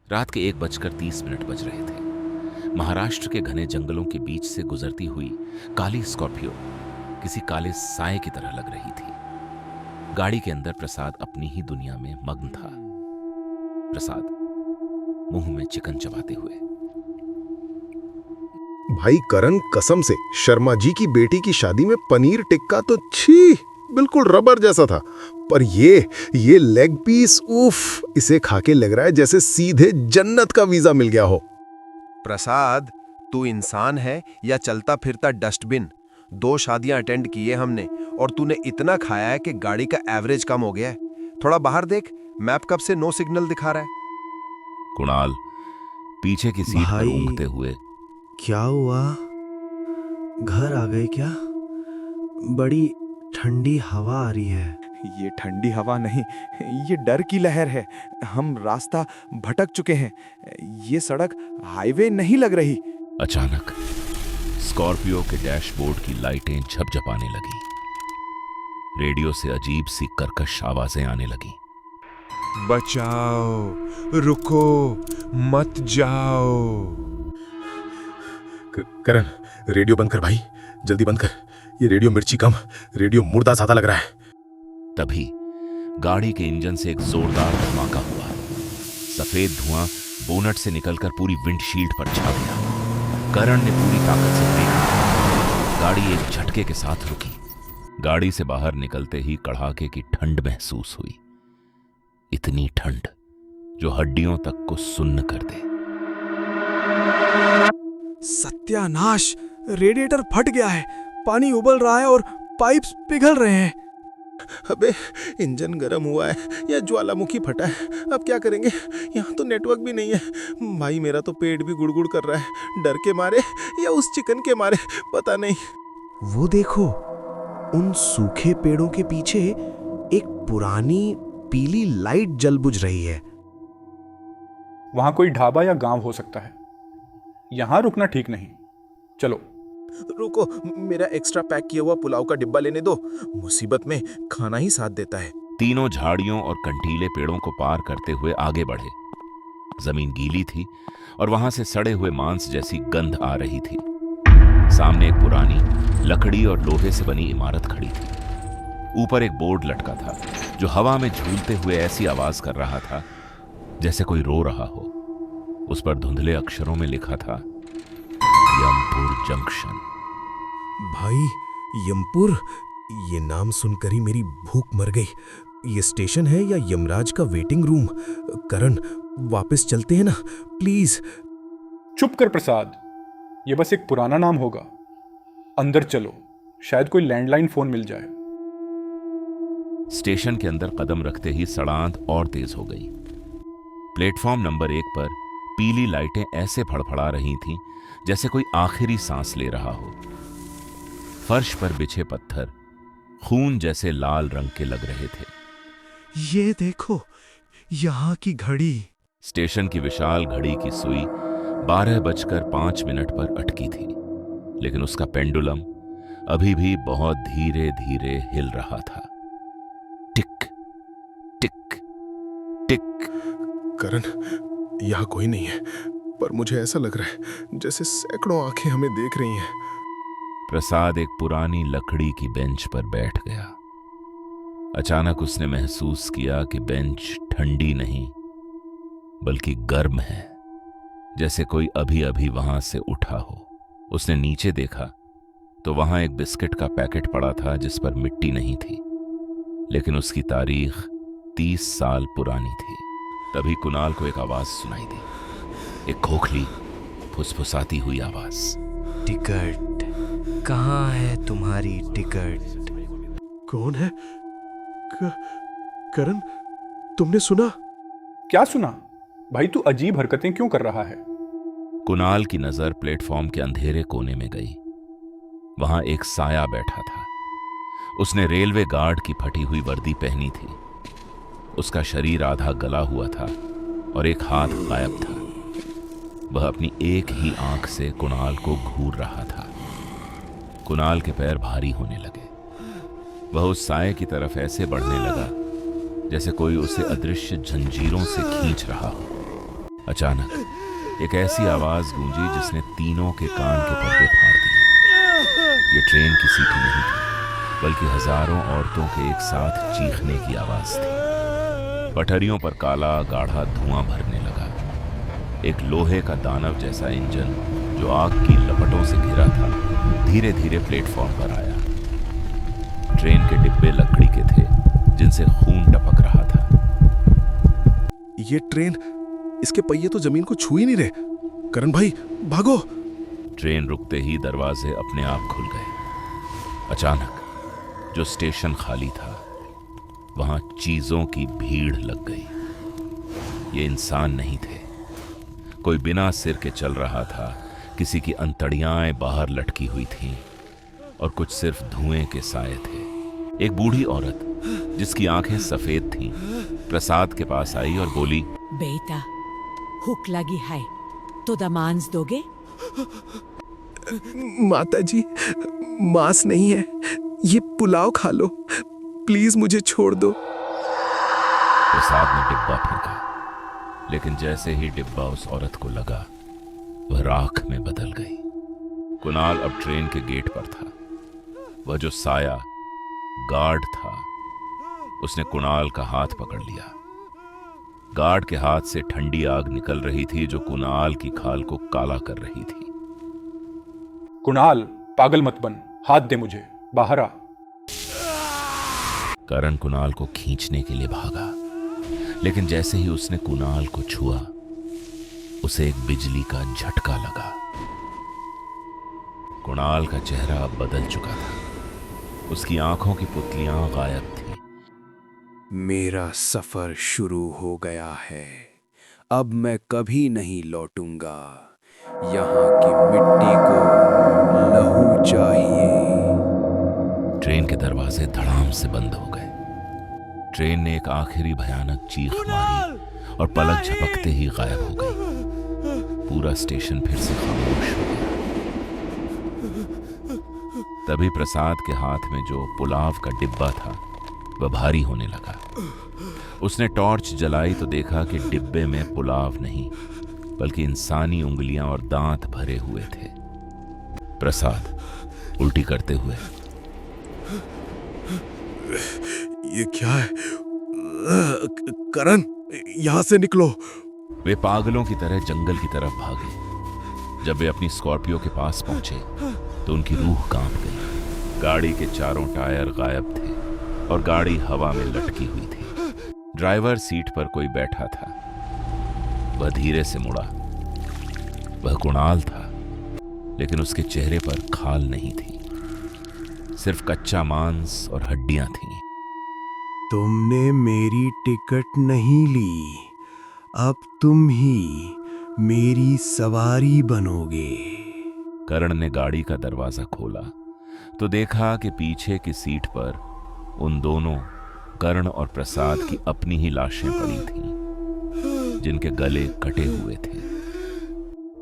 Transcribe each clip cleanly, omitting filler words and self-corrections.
रात के 1:30 बज रहे थे। महाराष्ट्र के घने जंगलों के बीच से गुजरती हुई काली स्कॉर्पियो किसी काले साए की तरह लग रही थी। गाड़ी के अंदर प्रसाद अपनी ही दुनिया में मग्न था। प्रसाद मुंह में चिकन चबाते हुए। भाई करण, कसम से शर्मा जी की बेटी की शादी में पनीर टिक्का तो छी, बिल्कुल रबर जैसा था। पर ये लेग पीस, उफ, इसे खाके लग रहा है जैसे सीधे जन्नत का वीजा मिल गया हो। प्रसाद, तू इंसान है या चलता फिरता डस्टबिन? 2 शादियां अटेंड की है हमने और तूने इतना खाया है कि गाड़ी का एवरेज कम हो गया है। थोड़ा बाहर देख, मैप कब से नो सिग्नल दिखा रहा है। कुणाल पीछे की सीट पर भाई, ऊँघते हुए। क्या हुआ? घर आ गए क्या? बड़ी ठंडी हवा आ रही है। ये ठंडी हवा नहीं, ये डर की लहर है। हम रास्ता भटक चुके हैं। ये सड़क हाईवे नहीं लग रही। अचानक स्कॉर्पियो के डैशबोर्ड की लाइटें झपझपाने लगी। रेडियो से अजीब सी कर्कश आवाजें आने लगी। बचाओ, रुको, मत जाओ। करण, रेडियो बंद कर भाई, जल्दी बंद कर। ये रेडियो मिर्ची कम, रेडियो मुर्दा ज्यादा लग रहा है। तभी गाड़ी के इंजन से एक जोरदार धमाका हुआ। सफेद धुआं बोनट से निकलकर पूरी विंडशील्ड पर छा गया। करण ने पूरी ताकत से ब्रेक मारा। गाड़ी एक झटके के साथ रुकी। गाड़ी से बाहर निकलते ही कड़ाके की ठंड महसूस हुई। इतनी ठंड जो हड्डियों तक को सुन्न कर दे। सत्यानाश! रेडिएटर फट गया है, पानी उबल रहा है और पाइप्स पिघल रहे हैं। अबे, इंजन गर्म हुआ है या ज्वालामुखी फटा है, अब क्या करेंगे? यहाँ तो नेटवर्क भी नहीं है। भाई मेरा तो पेट भी गुड़गुड़ कर रहा है, डर के मारे या उस चिकन के मारे, पता नहीं। वो देखो, उन सूखे पेड़ों के पीछे एक पुरानी पीली लाइट जल बुझ रही है। वहां कोई ढाबा या गांव हो सकता है। यहां रुकना ठीक नहीं। चलो। रुको, मेरा एक्स्ट्रा पैक किया हुआ पुलाव का डिब्बा लेने दो। मुसीबत में खाना ही साथ देता है। तीनों झाड़ियों और कंटीले पेड़ों को पार करते हुए आगे बढ़े। जमीन गीली थी और वहां से सड़े हुए मांस जैसी गंध आ रही थी। सामने एक पुरानी लकड़ी और लोहे से बनी इमारत खड़ी थी। ऊपर एक बोर्ड लटका था जो हवा में झूलते हुए ऐसी आवाज कर रहा था जैसे कोई रो रहा हो। उस पर धुंधले अक्षरों में लिखा था, यमपुर जंक्शन। भाई, यमपुर, ये नाम सुनकर ही मेरी भूख मर गई। ये स्टेशन है या यमराज का वेटिंग रूम? करण, वापस चलते हैं ना, प्लीज। चुप कर प्रसाद, ये बस एक पुराना नाम होगा। अंदर चलो, शायद कोई लैंडलाइन फोन मिल जाए। स्टेशन के अंदर कदम रखते ही सड़ांध और तेज हो गई। प्लेटफॉर्म नंबर 1 पर पीली लाइटें ऐसे फड़फड़ा रही थीं जैसे कोई आखिरी सांस ले रहा हो। फर्श पर बिछे पत्थर खून जैसे लाल रंग के लग रहे थे। ये देखो, यहाँ की घड़ी। स्टेशन की विशाल घड़ी की सुई 12:05 पर अटकी थी, लेकिन उसका पेंडुलम अभी भी बहुत धीरे धीरे हिल रहा था। टिक टिक टिक। करण, यहाँ कोई नहीं है, पर मुझे ऐसा लग रहा है जैसे सैकड़ों आंखें हमें देख रही हैं। प्रसाद एक पुरानी लकड़ी की बेंच पर बैठ गया। अचानक उसने महसूस किया कि बेंच ठंडी नहीं बल्कि गर्म है, जैसे कोई अभी अभी वहां से उठा हो। उसने नीचे देखा तो वहां एक बिस्किट का पैकेट पड़ा था जिस पर मिट्टी नहीं थी, लेकिन उसकी तारीख 30 साल पुरानी थी। तभी कुणाल को एक आवाज सुनाई दी, एक खोखली फुसफुसाती हुई आवाज। टिकट, कहाँ है तुम्हारी टिकट? कौन है? करण, तुमने सुना? क्या सुना? भाई तू अजीब हरकतें क्यों कर रहा है? कुणाल की नजर प्लेटफॉर्म के अंधेरे कोने में गई। वहां एक साया बैठा था। उसने रेलवे गार्ड की फटी हुई वर्दी पहनी थी। उसका शरीर आधा गला हुआ था और एक हाथ गायब था। वह अपनी एक ही आंख से कुणाल को घूर रहा था। कुणाल के पैर भारी होने लगे। वह उस साये की तरफ ऐसे बढ़ने लगा जैसे कोई उसे अदृश्य जंजीरों से खींच रहा हो। अचानक एक ऐसी आवाज गूंजी जिसने तीनों के कान के पर्दे फाड़ दिए। ये ट्रेन की सीटी नहीं थी, बल्कि हजारों औरतों के एक साथ चीखने की आवाज थी। पटरियों पर काला गाढ़ा धुआं भरने लगा। एक लोहे का दानव जैसा इंजन जो आग की लपटों से घिरा था, धीरे धीरे प्लेटफॉर्म पर आया। ट्रेन के डिब्बे लकड़ी के थे जिनसे खून टपक रहा था। ये ट्रेन, इसके पहिए तो जमीन को छू ही नहीं रहे। करण भाई भागो। ट्रेन रुकते ही दरवाजे अपने आप खुल गए। अचानक जो स्टेशन खाली था, वहां चीजों की भीड़ लग गई। ये इंसान नहीं थे। कोई बिना सिर के चल रहा था, किसी की अंतड़ियां बाहर लटकी हुई थीं और कुछ सिर्फ धुएं के साए थे। एक बूढ़ी औरत जिसकी आंखें सफेद थीं, प्रसाद के पास आई और बोली, बेटा, भूख लगी है तो दमांस दोगे? माता जी, मांस नहीं है, ये पुलाव खा लो, प्लीज मुझे छोड़ दो। प्रसाद ने डिब्बा फेंका, लेकिन जैसे ही डिब्बा उस औरत को लगा, वह राख में बदल गई। कुणाल अब ट्रेन के गेट पर था। वह जो साया गार्ड था, उसने कुणाल का हाथ पकड़ लिया। गार्ड के हाथ से ठंडी आग निकल रही थी जो कुणाल की खाल को काला कर रही थी। कुणाल, पागल मत बन, हाथ दे मुझे, बाहर आ। करण कुणाल को खींचने के लिए भागा, लेकिन जैसे ही उसने कुणाल को छुआ, उसे एक बिजली का झटका लगा। कुणाल का चेहरा अब बदल चुका था। उसकी आंखों की पुतलियां गायब थी। मेरा सफर शुरू हो गया है। अब मैं कभी नहीं लौटूंगा। यहाँ की मिट्टी को लहू चाहिए। ट्रेन के दरवाजे धड़ाम से बंद हो गए। ट्रेन ने एक आखिरी भयानक चीख मारी और पलक झपकते ही गायब हो गई। पूरा स्टेशन फिर से खामोश हो गया। तभी प्रसाद के हाथ में जो पुलाव का डिब्बा था, वह भारी होने लगा। उसने टॉर्च जलाई तो देखा कि डिब्बे में पुलाव नहीं, बल्कि इंसानी उंगलियां और दांत भरे हुए थे। प्रसाद उल्टी करते हुए, ये क्या है? करण, यहां से निकलो। वे पागलों की तरह जंगल की तरफ भागे। जब वे अपनी स्कॉर्पियो के पास पहुंचे तो उनकी रूह कांप गई। गाड़ी के चारों टायर गायब थे और गाड़ी हवा में लटकी हुई थी। ड्राइवर सीट पर कोई बैठा था। वह धीरे से मुड़ा। वह कुणाल था, लेकिन उसके चेहरे पर खाल नहीं थी, सिर्फ कच्चा मांस और हड्डियां थीं। तुमने मेरी टिकट नहीं ली, अब तुम ही मेरी सवारी बनोगे। करण ने गाड़ी का दरवाजा खोला तो देखा कि पीछे की सीट पर उन दोनों, करण और प्रसाद की अपनी ही लाशें पड़ी थीं, जिनके गले कटे हुए थे।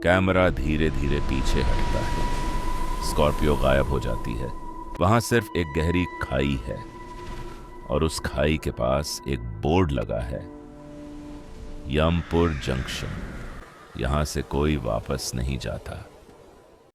कैमरा धीरे धीरे पीछे हटता है। स्कॉर्पियो गायब हो जाती है। वहां सिर्फ एक गहरी खाई है और उस खाई के पास एक बोर्ड लगा है, यमपुर जंक्शन। यहां से कोई वापस नहीं जाता।